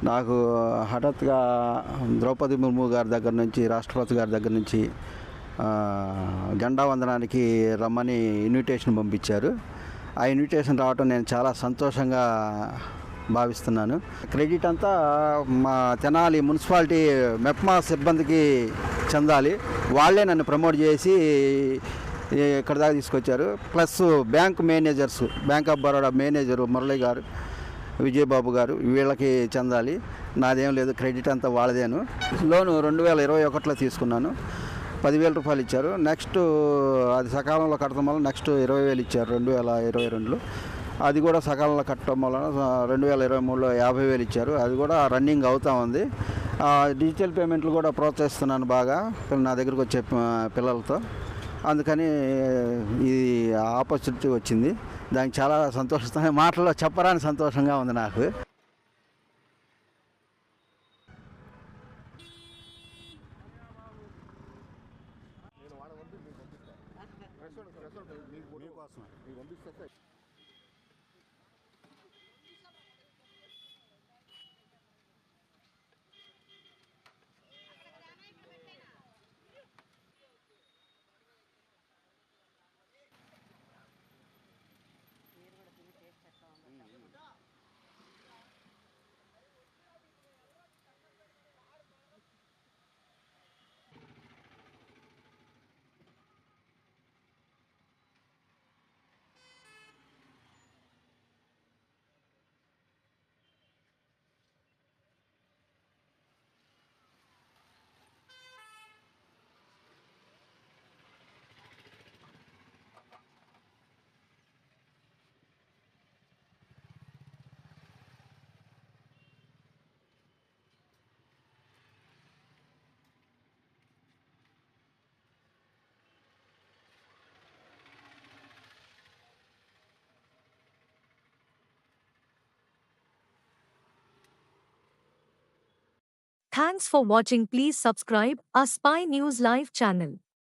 నాకు హఠాత్తుగా ద్రౌపది ముర్ము గారి దగ్గర నుంచి, రాష్ట్రపతి గారి దగ్గర నుంచి జెండా వందనానికి రమ్మని ఇన్విటేషన్ పంపించారు. ఆ ఇన్విటేషన్ రావటం నేను చాలా సంతోషంగా భావిస్తున్నాను. క్రెడిట్ అంతా మా తెనాలి మున్సిపాలిటీ మెప్మా సిబ్బందికి చెందాలి. వాళ్ళే నన్ను ప్రమోట్ చేసి ఇక్కడ దాకా తీసుకొచ్చారు. Plus bank managers, bank of Baroda manager Murali గారు, విజయబాబు గారు, వీళ్ళకి చెందాలి. నాదేం లేదు, క్రెడిట్ అంతా వాళ్ళదేను. లోను 2021లో తీసుకున్నాను. 10,000 రూపాయలు ఇచ్చారు. నెక్స్ట్ అది సకాలంలో కట్టడం వల్ల నెక్స్ట్ 20,000 ఇచ్చారు 2022లో. అది కూడా సకాలంలో కట్టడం వలన 2023లో 50,000 ఇచ్చారు. అది కూడా రన్నింగ్ అవుతూ ఉంది. డిజిటల్ పేమెంట్లు కూడా ప్రోత్సహిస్తున్నాను బాగా నా దగ్గరకు వచ్చే పిల్లలతో. అందుకని ఈ ఆపర్చునిటీ వచ్చింది. దానికి చాలా సంతోషిస్తాను. మాటల్లో చెప్పరాని సంతోషంగా ఉంది నాకు. Thanks for watching. Please subscribe our Spy News Live channel.